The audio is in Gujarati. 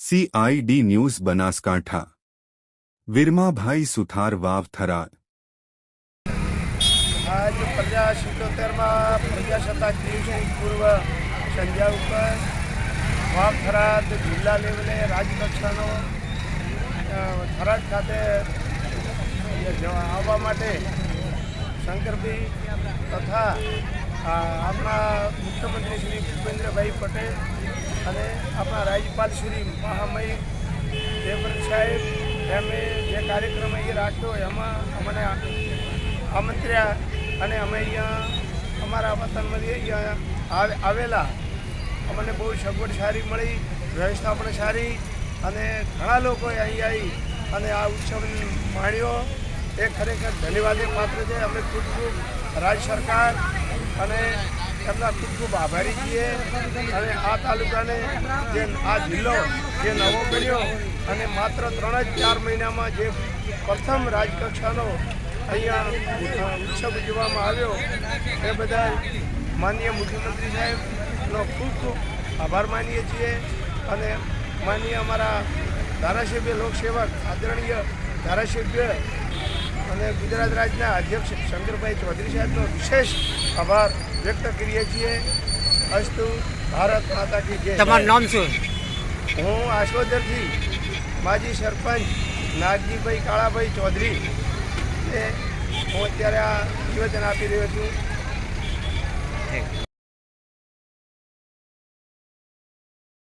CID ન્યૂઝ બનાસકાંઠા વીરમાભાઈ સુથાર વાવ થરાદ। आज प्रजा 77 प्रजासत्ताक દિવસની પૂર્વ સંધ્યા ઉપર વાવ થરાદ જિલ્લા લેવલે રાજ્યકક્ષાનો થરાદ ખાતે આવવા માટે શંકરભાઈ તથા આપણા મુખ્યમંત્રી શ્રી ભૂપેન્દ્રભાઈ પટેલ અને આપણા રાજ્યપાલ શ્રી મહામહિમ દેવવ્રત સાહેબ એમણે જે કાર્યક્રમ અહીં રાખ્યો એમાં અમને આમંત્ર્યા અને અમે અહીંયા અમારા વતનમાંથી અહીંયા આવેલા। અમને બહુ સગવડ સારી મળી, વ્યવસ્થા પણ સારી અને ઘણા લોકોએ અહીં આવી અને આ ઉત્સવ માણ્યો। એ ખરેખર ધન્યવાદે પાત્ર છે। અમે ખૂબ ખૂબ રાજ્ય સરકાર અને એમના ખૂબ ખૂબ આભારી છીએ અને આ તાલુકાને જે આ જિલ્લો જે નવો બન્યો અને માત્ર 3-4 મહિનામાં જે પ્રથમ રાજકક્ષાનો અહીંયા ઉત્સવ ઉજવવામાં આવ્યો એ બદલ માનનીય મુખ્યમંત્રી સાહેબનો ખૂબ ખૂબ આભાર માનીએ છીએ અને માનનીય અમારા ધારાસભ્ય લોકસેવક આદરણીય ધારાસભ્ય અને ગુજરાત રાજ્યના અધ્યક્ષ શંકરભાઈ ચૌધરી સાહેબનો વિશેષ આભાર વ્યક્ત કરીએ છીએ। અસ્તુ ભારત માતા કી જય। તમારું નામ શું? હું આશોદરથી માજી સરપંચ નાગજીભાઈ કાળાભાઈ ચૌધરી હું અત્યારે આ નિવેદન આપી રહ્યો છું।